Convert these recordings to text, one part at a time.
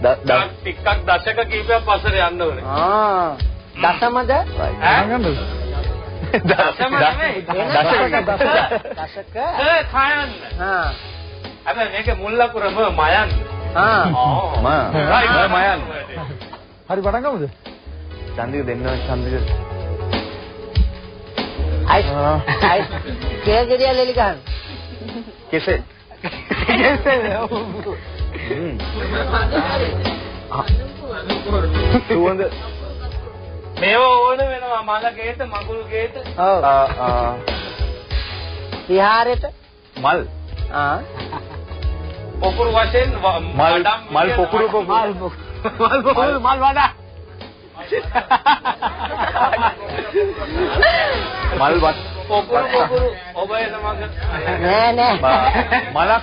ටිකක් දශක කීපයක් පස්සට යන්න ඕනේ. දශමද? දශම නෙමෙයි. දශක. කයන්න. හැබැයි මේකේ මුල් ලකුර මයන්. මයන්. හරි පටන් ගමුද? චන්දික දෙන්න චන්දික. අයි කෙලිය ලෙලි ගන්න. කෙසේ? සුවඳ මේව ඕන වෙනවා මල ගේත මගුල් ගේත. ඔව්. විහාරෙට මල්. පොකුරු වශයෙන් මල් පොකුරු මල් වඩා. මල් වත් පොකුරු ඔබ එනමග නෑ මලක්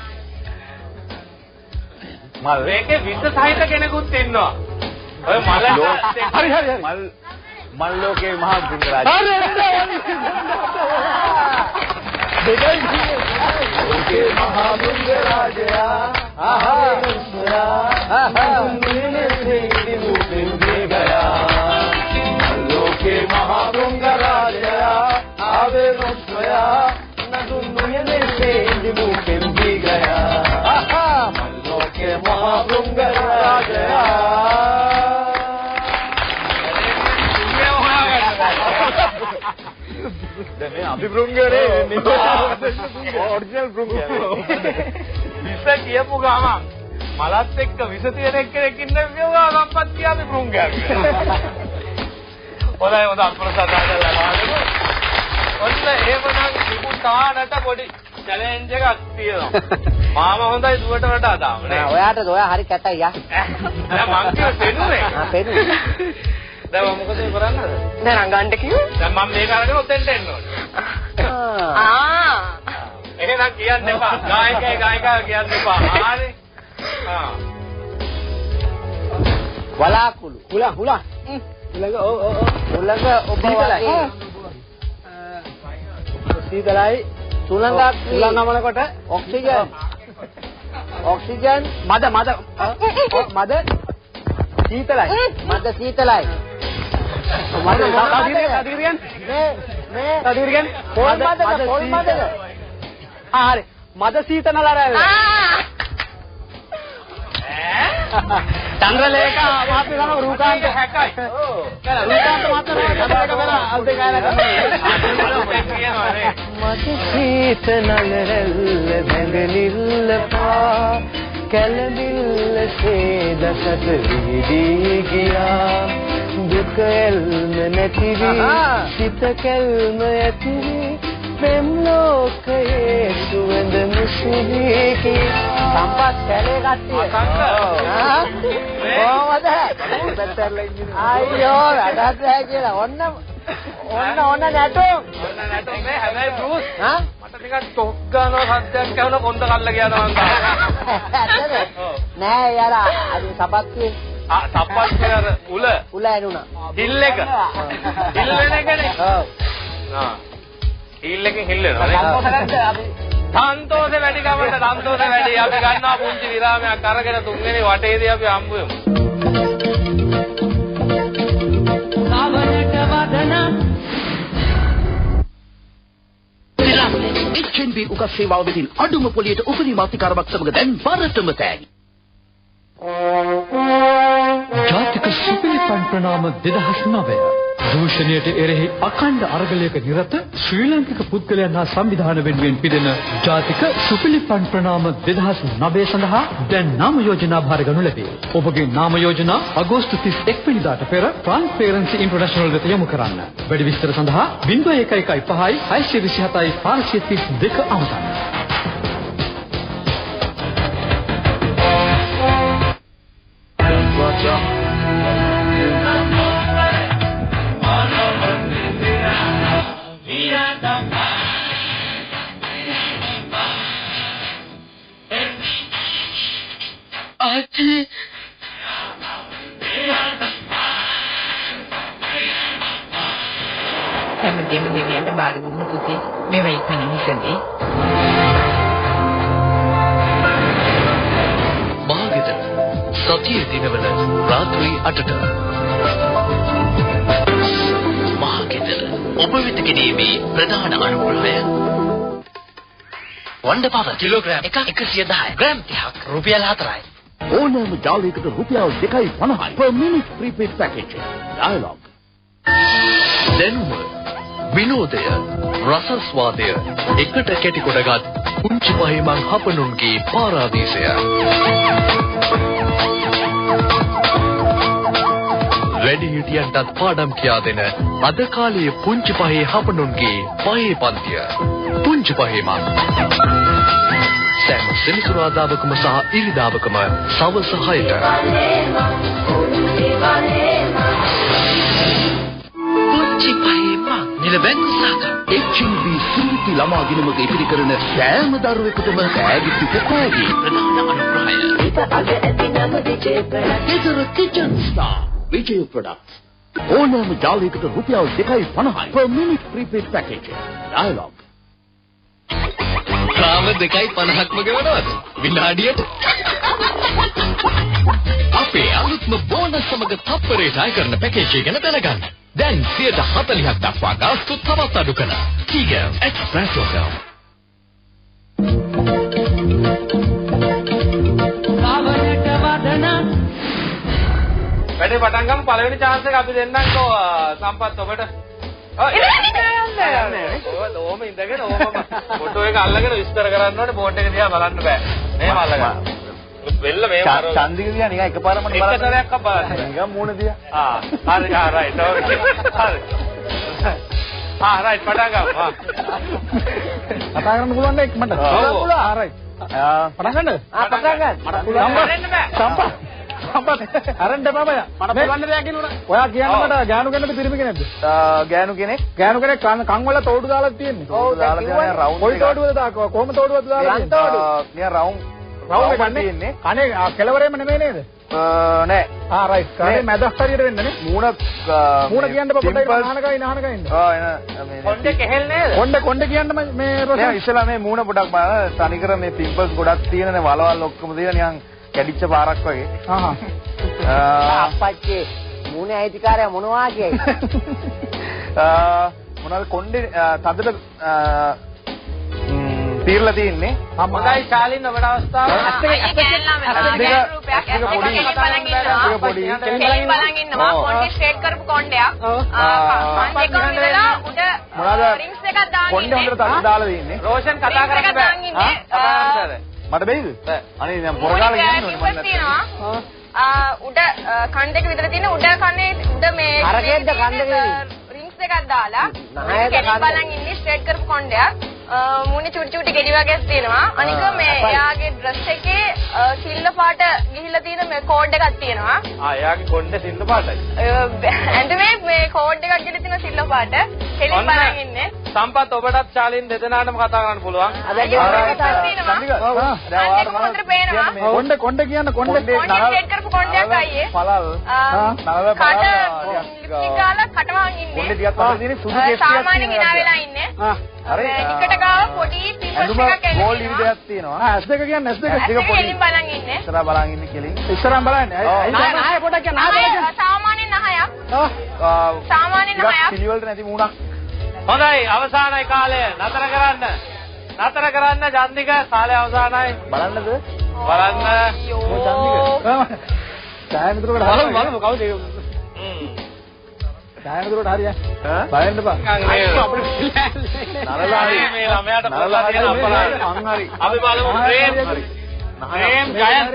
මල් මේකේ විස සහිත කෙනෙකුත් ඉන්නවා. ඔය මල හරි මල් ලෝකේ මහා බ්‍රුංගරාජ. ලෝකේ මහා බ්‍රුංගරාජයා ලෝකේ මහා බ්‍රුංගරාජයා ආවේ නොසොයා නදුන්නේ තේන්දි මුකෙන් දී ගයා. ලෝකේ මහා බ්‍රුංගරාජයා දැන් මේ අපි බ්‍රුංගරේ ඔරිජිනල් බ්‍රුංගරේ. විස කියපු ගමන් මලත් එක්ක විස තියෙන එක්කෙනෙක් ඉන්න විවා සම්පත් කියාපි බ්‍රුංගරේ. හොඳ අප්‍රසාදයලා ඔන්න එහෙමනම් නිකුතානට පොඩි චැලෙන්ජ් එකක් තියෙනවා. මාම හොඳයි දුවට වඩා දාම නේ. ඔයාට ඔයා හරි කැතයි යා. දැන් මං කිව්ව පෙනුනේ. පෙනුනේ. දැන් මම මොකද කරන්නද? දැන් රංගන්න කිව්වේ? දැන් මම මේක අරගෙන ඔතෙන්ට එන්න ඕනේ. එහෙනම් කියන්න එපා. ගායකයා කියන්න එපා. හරි. වලාකුළු. හුලඟ ඔව් උලඟ ඔබ වගේ සීතලයි සුළඟක් උලඟ නමනකොට ඔක්සිජන් මද සීතලයි මද සීතලයි මද තදිරියන් පොල් මදද හරි මද සීතනලරයි චන්ද්‍රලේඛ මාත්‍ය ගම රූකාන්ත හැකයි. රූකාන්ත මාත්‍ය චන්ද්‍රලේඛ වෙන අල්දේ ගායනා කරනවා. මද සීතනලරල් බැඳලිල්ල පා කලබිල්ල සේදසත විදී ගියා දුක එල්ම නැති වී සිත කල්ම ඇති වී ප්‍රේම ලෝකයේ සුවඳ මුසුවී සම්පත් කැලේ කට්ටිය කොහමද අයියෝ වැඩක් නැහැ කියලා ඔන්න නැටුම් මේ හැබැයි බ්‍රූස් මට ටිකක් ටොක් ගන්නවා සද්දයක් ඇහුණා කොන්ද කල්ල ගියානවා මං නෑ යාර අද සපත්තුවේ සප්පත් අර උල ඇනුණා හිල් එක හිල් වෙන එකනේ ඔව් හිල් එකෙන් හිල් වෙනවා සන්තෝෂ වැඩි ගමන්ට සන්තෝෂ වැඩි අපි ගන්නවා පුංචි විරාමයක් අරගෙන තුන්වෙනි වටේදී අපි හම්බ වෙමු HNB උගත් සේවාව වෙතින් අඩුම පොලියට උපරිම අධිකාරයක් සමග දැන් වරටම තෑගි. ජාතික සුපිලිපන් ප්‍රනාම 2009 දූෂණයට එරෙහි අඛණ්ඩ අරගලයක නිරත ශ්‍රී ලාංකික පුද්ගලයන් හා සංවිධාන වෙනුවෙන් පිදෙන ජාතික සුපිලිපන් ප්‍රනාම 2009 සඳහා දැන් නාම යෝජනා භාර ගනු ලැබේ. ඔබගේ නාම යෝජනා අගෝස්තු 31 වෙනිදාට පෙර ට්‍රාන්ස්පරන්සි ඉන්ටර්නැෂනල් වෙත යොමු කරන්න. වැඩි විස්තර සඳහා 0115 627 532 අමතන්න. හැමදේම දෙවියන්ට බාර දුන්නු පුතේ මේ වෙයිකන නිසඳේ භාගිත සතියේ දිනවල රාත්‍රී 8ට. මහගෙදර ඔබ වෙත ගෙනීමේ ප්‍රධාන අනුග්‍රහය. වන්ඩර් පවර් කිලෝග්‍රෑම් 110 ග්‍රෑම් 30ක් රුපියල් 4යි. ඕනෑම ජාලයකට රුපියල් 2.50යි per minute prepaid package. Dialog. දැනුම විනෝදය රසස්වාදය එකට කැටි කොටගත් පුංචි පහිමන් හපනුන්ගේ පාරාදීසය. වැඩිහිටියන්ටත් පාඩම් කියා දෙන අද කාලයේ පුංචි පහේ හපනුන්ගේ පහේ පන්තිය. පුංචි පහිමන් සෑම සෙනසුරාදාවකම සහ ඉරිදාවකම සවස 6ට. පුංචි පහිමන් නිලබැංකු සාකා HMB සුනිති ළමා දිනමක ඉදිරි කරන සෑම දරුවෙකුටම ඈගි පිටකෝගි ප්‍රධාන අනුග්‍රහය. ගෙදර කිචන් ස්ටාර් විජය ප්‍රොඩක්ට්ස්. ඕනෑම ජාලයකට රුපියල් 2.50යි per minute prepaid package. Dialog. Rama 2.50ක්ම ගෙවනවද විනාඩියට? අපේ අලුත්ම බෝනස් සමග තප්පරේ ටයි කරන පැකේජ් එක ගැන දැනගන්න. දැන් 40% දක්වා ගාස්තු තවත් අඩු කරලා. Tiger Express Hotel. වැඩේ පටන් ගමු. පළවෙනි chance එක අපි දෙන්නම්කෝ සම්පත් ඔබට. ඔව් ඕම ඉඳගෙන ඕම ෆොටෝ එක අල්ලගෙන විස්තර කරන්න ඕනේ. බෝඩ් එක දිහා බලන්න බෑ. මේව අල්ලගන්න. වෙල්ල මේව චන්දික දිහා නිකන් එකපාරම බලන්න. එක සැරයක් බලන්න. නිකන් මූණ දිහා. හරි රයිට්. හරි. රයිට් පටන් ගමු. කතා කරන්න පුළුවන් නේ මට. පුළුවන්. රයිට්. පටන් ගන්නද? පටන් ගන්න. මට පුළුවන්. කරන්න බෑ. සම්පත් අරන්න බබය මට පුළුවන් දෙයක් කියනවා. ඔයා කියන්න මට ගෑනු කෙනෙක්ද පිරිමි කෙනෙක්ද? ගෑනු කෙනෙක් කන් වල තෝඩු දාලා තියෙන්නේ. ඔව් දාලා තියෙනවා රවුන්ඩ්. කොයි තෝඩුවද දාකෝ? කොහොම තෝඩුවද දාලා තියෙන්නේ? නිකන් රවුන්ඩ් එක තියෙන්නේ. කනේ කෙලවරේම නෙමෙයි නේද? නෑ. රයිට්. කනේ මැදක් හරියට වෙන්න නේ. මූණ කියන්න බබට නහනකයි ඉන්න. මේ කොණ්ඩේ කෙහෙල් නේද? කොණ්ඩේ කියන්න මේ රොසේ ඉස්සලා මේ මූණ පොඩක් බලන්න. තනිකර මේ පිම්පල්ස් ගොඩක් තියෙනනේ වලවල් ඔක්කොම තියෙන නිකන් කැඩිච්ච පාරක් වගේ. අප්පච්චි මුනේ අයිතිකාරය මොනවා කියයි? මොනවාද කොණ්ඩේ තදට තීරලා තියෙන්නේ. හොඳයි ශාලින් ඔබට අවස්ථාව. පොඩි බලන් ඉන්නවා. කොණ්ඩේ ස්ට්‍රේට් කරපු කොණ්ඩයක්. දෙකම විදලා උඩ රින්ග්ස් එකක් දාන්න. කොණ්ඩේ හොඳට තද දාලා තියෙන්නේ. රෝෂන් කතා කරන්න බෑ. මට බැයිද? අනේ දැන් පොරගාලා ඉන්නෝනේ මම උඩ කන් දෙක විතර තියෙන උඩ කන්නේ උඩ මේ අරගෙද්ද කන් දෙක රින්ග්ස් එකක් දාලා බලන් ඉන්නේ ස්ට්‍රේට් කරපු කොණ්ඩයක්. මුණි චුටි චුටි ගෙඩි වගේ තියෙනවා. අනික මේ එයාගේ ඩ්‍රෙස් එකේ සිල්ල පාට ගිහිල්ලා තියෙන මේ කෝඩ් එකක් තියෙනවා. එයාගේ කොණ්ඩේ සිල්ල පාටයි. ඇඳුමේ මේ කෝඩ් එකක් ගිහිල්ලා තියෙන සිල්ල පාට. හෙලින් බලන් ඉන්නේ. සම්පත් ඔබටත් ශාලින් දෙදෙනාටම කතා කරන්න පුළුවන්. කොණ්ඩේ කියන්න කොණ්ඩේ ස්ට්‍රේට් කරපු කොණ්ඩයක් අයියේ. පළල් කට ලිප්ස්ටික් කටවහන් ඉන්නේ. කොණ්ඩේ ටිකක් අතර තියෙන සුදු කෙස් ටිකක් සාමාන්‍යයෙන් hina වෙලා ඉන්නේ. හරි. ටිකට ගාව පොඩි පිම්පල්ස් එකක් එන්නේ. ගෝල් විදියක් තියෙනවා. S2 කියන්නේ S2 ටික පොඩි. හෙලින් බලන් ඉන්නේ. ඉස්සරහා බලන් ඉන්නේ කෙලින්. ඉස්සරහාම බලන්නේ. ආයෙ පොඩක් කියන්න. සාමාන්‍යයෙන් නහයක්. සාමාන්‍යයෙන් නහයක්. පිළිවෙලට නැති මූණක්. හොඳයි අවසානයි කාලය. නතර කරන්න. චන්දික කාලය අවසానයි. බලන්නද? බලන්න. චන්දික. බලමු කවුද? ඡායනතුරට හරිය. බලන්න බා. නරලායි මේ ළමයාට පොරලා තියෙන අපරාධ. අපි බලමු ප්‍රේම්. ප්‍රේම් ජයන්.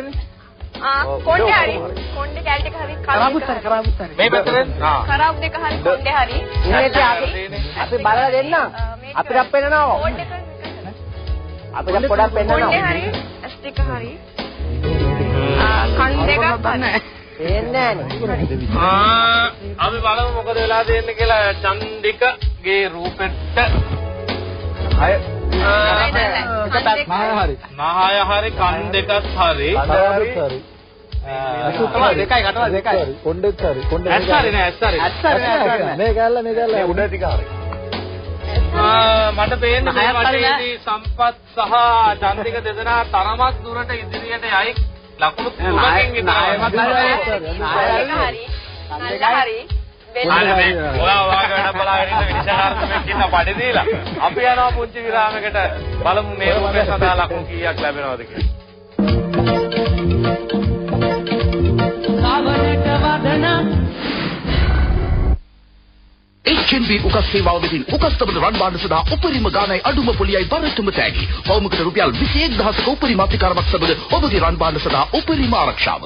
කොණ්ඩේ හරි. කොණ්ඩේ කැල් දෙක හරි. කරාබුත් මේ පැත්තෙන්. කරාබ් දෙක හරි කොණ්ඩේ හරි. අපි බලලා දෙන්න. අපිට පෙන්නනවා. අපිට පොඩක් පෙන්නනවා. කොණ්ඩේ හරි. S දෙක හරි. කන් දෙක හරි. පේන්නේ නැහැ. අපි බලමු මොකද වෙලා තියෙන්නේ කියලා චන්දිකගේ රූපෙට. අය නහය හරි කන් දෙකත් හරි. දෙකයි කටවල් දෙකයි. කොණ්ඩෙත් හරි. කොණ්ඩේ ඇස් හරි නෑ ඇස් හරි. මේ ගැල්ල උඩ ටික හරි. මට පේන්නේ මේ වටේදී සම්පත් සහ චන්දික දෙදෙනා තරමක් දුරට ඉදිරියට යයි ලකුණු 3කින් විතර. හරි. ඔයා වැඩ බලාගෙන ඉන්න විනිශ්චයකාරතුමෙක් ඉන්න පඩි දීලා. අපි යනවා පුංචි විරාමයකට බලමු මේ රූපේ සඳහා ලකුණු කීයක් ලැබෙනවද කියලා. HNB උකස් සේවාව වෙතින් උකස්තබන රන් බාණ්ඩ සඳහා උපරිම ගාණයි අඩුම පොලියයි බරටම තෑගි. පවුමකට රුපියල් 21000ක උපරිම අධිකාරමක් සමග ඔබගේ රන් බාණ්ඩ සඳහා උපරිම ආරක්ෂාව.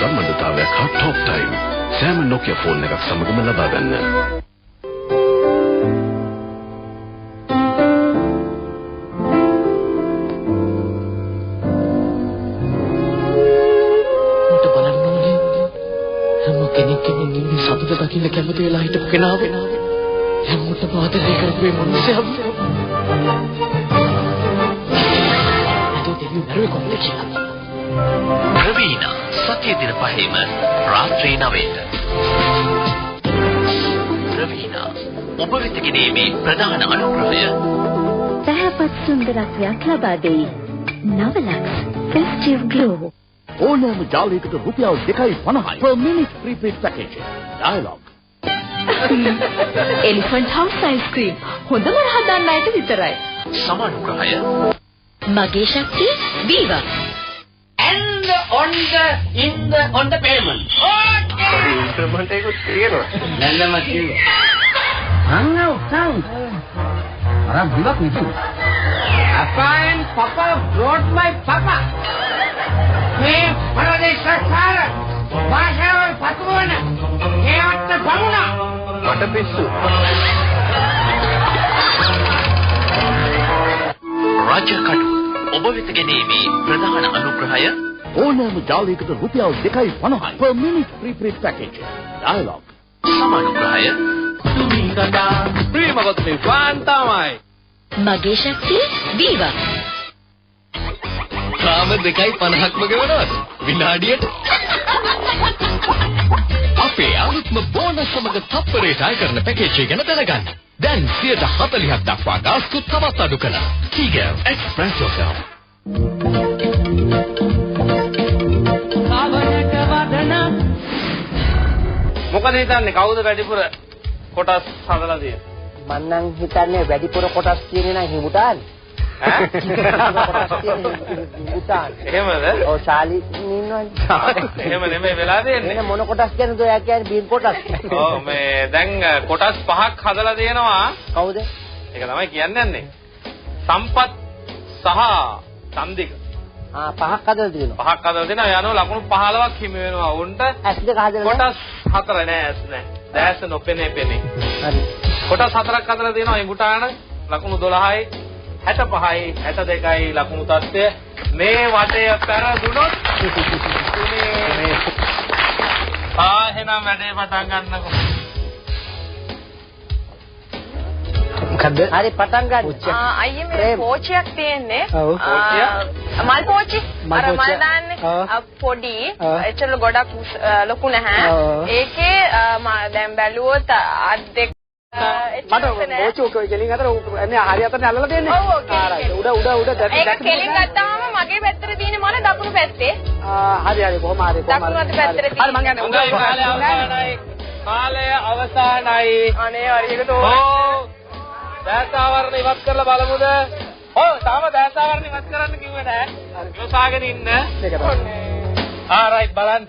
සම්බන්ධතාවයක් හා ටොප් ටයිම් සෑම නොකියා ෆෝන් එකක් සමගම ලබා ගන්න. මට බලන්න ඕනේ හැම කෙනෙක්ගෙම නිදි සතුට දකින්න කැමති වෙලා හිටපු කෙනාව හැමෝටම ආදරය කරපු මේ මිනිස්සයා අද දෙවියන් නරුවේ කොහොමද කියලා. රවීනා සතිය දින පහේම රාත්‍රී 9ට. රවීනා ඔබ වෙත ගෙනීමේ ප්‍රධාන අනුග්‍රහය සහපත් සුන්දරත්වයක් ලබා දෙයි. නවලක්ස් ෆෙස්ටිව් ග්ලෝ. ඕනෑම ජාලයකට රුපියල් 2.50 per minute prepaid package. Dialog. Elephant house ice cream හොඳම රහදන් අයට විතරයි. සමානුග්‍රහය මගේ ශක්තිය දීවා. And on the payment. Okay. Instrument එකක් තියෙනවා. නැන්නම කිව්වා. Hang out. අර බුලක් නෙකි. Papa and Papa brought my Papa. මේ පරදේශ සාර භාෂාවල් පතුවන ඒවත් බමුණා. මට පිස්සු. රාජකටු ඔබ වෙත ගෙනීමේ ප්‍රධාන අනුග්‍රහය ඕනෑම ජාලයකට රුපියල් 2.50 per minute prepaid package. Dialog. සමානුග්‍රහය තුමින්කඩා ප්‍රේමවත්නි ෆාන්තාමයි. මගේ ශක්තිය දීවා. තාම 2.50ක්ම ගෙවනවද? විනාඩියට අපේ අලුත්ම බෝනස් සමග තප්පරේ ටයි කරන පැකේජ් එක ගැන දැනගන්න. දැන් 40ක් දක්වා ගාස්තු තවත් අඩු කළා. Tiger Express yourself. මොකද හිතන්නේ කවුද වැඩිපුර කොටස් හදලා තියෙන්නේ? මම නම් හිතන්නේ වැඩිපුර කොටස් තියෙන්නේ නම් හිමුතාන්. ඈ? හිමුතාන්. එහෙමද? ඔව් ශාලි ඉන්නවනේ. එහෙම නෙමෙයි වෙලා තියෙන්නේ. එන්න මොන කොටස් කියනද ඔයා කියන්නේ බීන් කොටස්. ඔව් මේ දැන් කොටස් 5ක් හදලා තියෙනවා. කවුද? ඒක තමයි කියන්නේ යන්නේ. සම්පත් සහ චන්දික. පහක් හදලා තියෙනවා. පහක් හදලා තියෙනවා. යනවා ලකුණු 15ක් හිමි වෙනවා. උන්ට ඇස් දෙක හදලා කොටස් 4 නෑ ඇස් නෑ. දැස නොපෙනේ පෙනේ. හරි. කොටස් 4ක් හදලා තියෙනවා. ඉඟුටාන ලකුණු 12යි 65යි 62යි ලකුණු තත්ත්වය. මේ වටය පෙරදුනොත් තුනේ එහෙනම් වැඩේ පටන් ගන්නකො. මොකද්ද? හරි පටන් ගන්න. අයියේ මේ පෝචියක් තියෙන්නේ. මල් පෝචි. අර මල් දාන්නේ. පොඩි. එච්චර ගොඩක් ලොකු නැහැ. ඒකේ දැන් බැලුවොත් අත් දෙක මට පෝචි ඔක කෙලින් අතර මේ හරි අතට අල්ලලා දෙන්නේ. ඔව් උඩ දැක්ක. ඒක කෙලින් ගත්තාම මගේ පැත්තට තියෙන මල දකුණු පැත්තේ. හරි බොහොම හරි. දකුණු අත පැත්තට තියෙන. හරි මං යන්නේ. කාලය අවසానයි. අනේ හරියට ඕන. දැසාවරණ ඉවත් කරලා බලමුද? ඔව් තාම දැසාවරණ ඉවත් කරන්න කිව්වේ නෑ. යොසාගෙන ඉන්න. ආරයිට් බලන්න.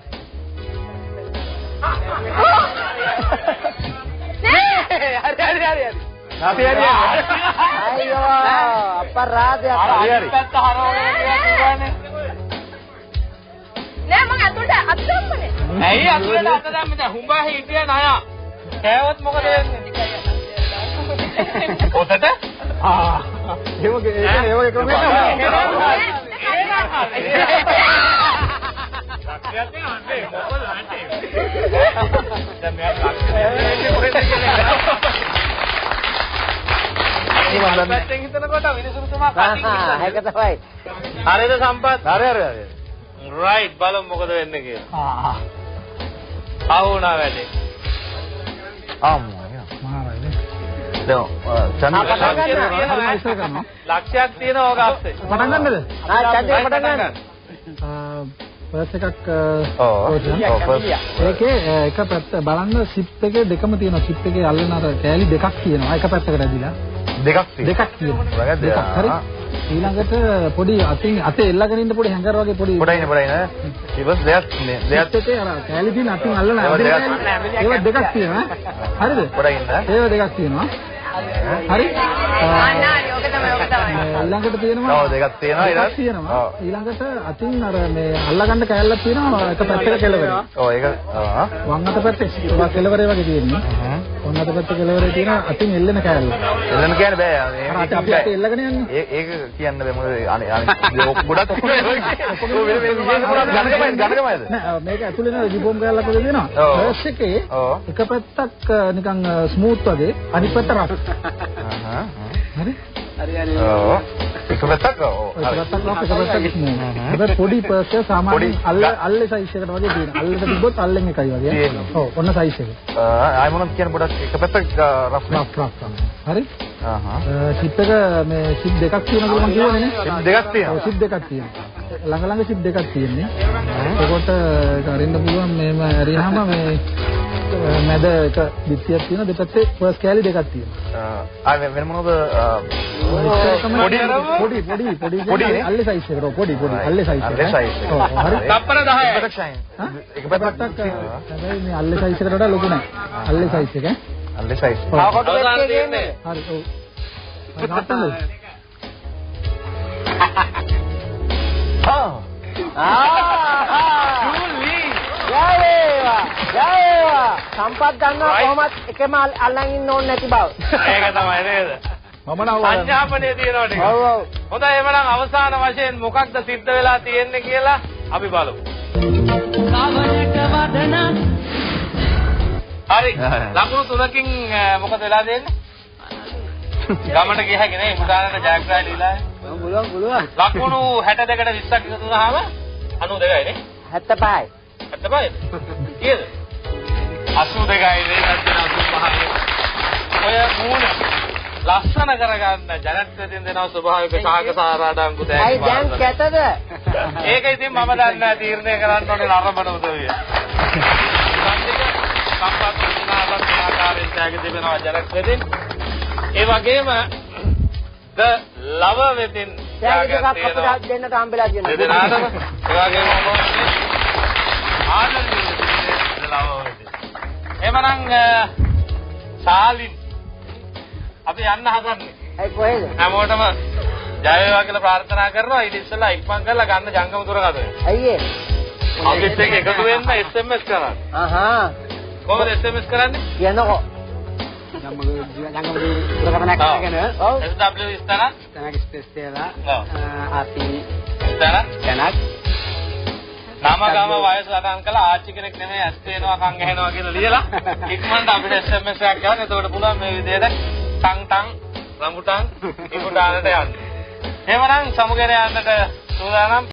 හරි. අපි හරි. අයියෝ අපරාධයක්. හරි. පැත්ත හරවගෙන කියවනේ. නෑ මම අතට දැම්මනේ. ඇයි අතට දැම්මද? හුඹා හිටිය ණය. කෑවොත් මොකද වෙන්නේ? පොතට? ඒවගේ ක්‍රමයක් නෑ. පැත්තෙන් හිතනකොට මිනිසුන් තමයි කටින් ඒක තමයි. හරිද සම්පත්? හරි. රයිට් බලමු මොකද වෙන්නේ කියලා. ආවුණා වැඩේ. ලක්ෂයක් තියෙනවා ඔක අස්සේ. පටන් ගන්නද? පටන් ගන්න. ෆස්ට් එකක් ඒකේ එක පැත්ත බලන්න සිප් එකේ දෙකම තියෙනවා. සිප් එකේ අල්ලන අර කෑලි දෙකක් තියෙනවා. එක පැත්තකට ඇදිලා. දෙකක් තියෙනවා. දෙකක් හරි. ඊළඟට පොඩි අතේ එල්ලගෙන ඉන්න පොඩි හැංගර් වගේ පොඩි ඉවස් දෙයක් එකේ අර කෑලි තියෙන අතින් අල්ලන ඒවා දෙකක් තියෙනවා. හරිද? ඒවා දෙකක් තියෙනවා. හරි? ඊළඟට තියෙනවා දෙකක් තියෙනවා ඊළඟට අතින් අර මේ අල්ලගන්න කෑල්ලක් තියෙනවා එක පැත්තක කෙලවරේ. ඒක වම් අත පැත්තේ කෙලවරේ වගේ තියෙන්නේ. වම් අත පැත්තේ කෙලවරේ තියෙන අතින් එල්ලෙන කෑල්ල. එල්ලෙන්න කියන්න බෑ. අපි අත එල්ලගෙන යන්නේ. ඒක කියන්න බෑ මොකද ගොඩක් ගණකමයිද? නෑ මේක ඇතුලේ නේද රිබෝම් කෑල්ලක් වගේ තියෙනවා. ෆස්ට් එකේ එක පැත්තක් නිකන් ස්මූත් වගේ අනිත් පැත්ත රෆ්. හරි? ඒක පැත්තක් ඒක පොඩි පර්ස් එක සාමාන්‍යයෙන් අල්ලේ සයිස් එකට වගේ තියෙනවා. අල්ලට තිබ්බොත් අල්ලෙන් එකයි වගේ. ඔව් ඔන්න සයිස් එක. ආයි මොනවද කියන පොඩක් එක පැත්තක් රෆ් හරි? සිප් එක මේ සිප් දෙකක් තියෙනවා කියලා මම කියවනේ නේ. සිප් දෙකක් තියෙනවා. සිප් දෙකක් තියෙනවා. ළඟ සිප් දෙකක් තියෙන්නේ. ඒකට ඒක අරින්න පුළුවන් මේම ඇරියාම මේ මැද එක පිටියක් තියෙනවා දෙපැත්තේ පර්ස් කෑලි දෙකක් තියෙනවා. ආ වෙන මොනවද පොඩි අල්ලේ සයිස් එකට පොඩි අල්ලේ සයිස් එක. හරි. තප්පර 10යි. එක පැත්තක් හැබැයි මේ අල්ලේ සයිස් එකට වඩා ලොකු නෑ. අල්ලේ සයිස් එක. අල්ලේ සයිස්. අවසාන තියෙන්නේ. හරි ඔව්. ගන්නද? ජයවා සම්පත් ගන්නවා කොහොමත් එකම අල්ලන් ඉන්න ඕනේ නැති බව. ඒක තමයි නේද? මම නව සංඥාපනේ තියෙනවා ටික. ඔව් ඔව්. හොඳයි එහෙනම් අවසාන වශයෙන් මොකක්ද සිද්ධ වෙලා තියෙන්නේ කියලා අපි බලමු. හරි. ලකුණු 3කින් මොකද වෙලා දෙන්නේ? ගමට ගිය හැකි නේ උදාහරණට ජයග්‍රහය දීලා. පුළුවන්. ලකුණු 62කට 20ක් එකතු වුණාම 92යි නේ? 75යි. 75යි. කීයද? 82යි නේ නැත්නම් 85යි. ඔය මූණ ලස්සන කරගන්න ජනත්වයෙන් දෙනවා ස්වභාවික සාහකසාරාඩංගු තෑගි. අයි දැන් කැතද? ඒක ඉතින් මම දන්නේ නැහැ තීරණය කරන්න ඕනේ නරඹන උදවිය. සම්පත් විනාශන ආකාරයෙන් තෑගි දෙනවා ජනත්වයෙන්. ඒ වගේම ද ලව වෙතින් තෑගි දෙකක් අපිට දෙන්නට හම්බෙලා තියෙනවා. දෙදෙනාටම ඒ වගේම ආනන්ද ලව වෙතින්. එමනම් සාලින් අපි යන්න හදන්නේ. ඒ කොහෙද? හැමෝටම ජය වේවා කියලා ප්‍රාර්ථනා කරනවා. ඊට ඉස්සෙල්ලා ඉක්මන් කරලා ගන්න ජංගම දුරකථනය. අයියේ. අපිත් එක්ක එකතු වෙන්න SMS කරන්න. අහා. කොහොමද SMS කරන්නේ? කියනකො. ජංගම දුරකථනයක් කරගෙන. ඔව්. SW ඉස්තන. තනක ස්පේස් තියලා. ඔව්. අපි ඉස්තන. තනක්. නම ගම වයස සටහන් කළා ආච්චි කෙනෙක් නෙමෙයි ඇස් පේනවා කන් ඇහෙනවා කියලා ලියලා ඉක්මනට අපිට SMS එකක් ගන්න. එතකොට පුළුවන් මේ විදිහට තං රඹුටන් ඉමුඩානට යන්න. එහෙමනම් සමුගෙන යන්නට සූදානම්.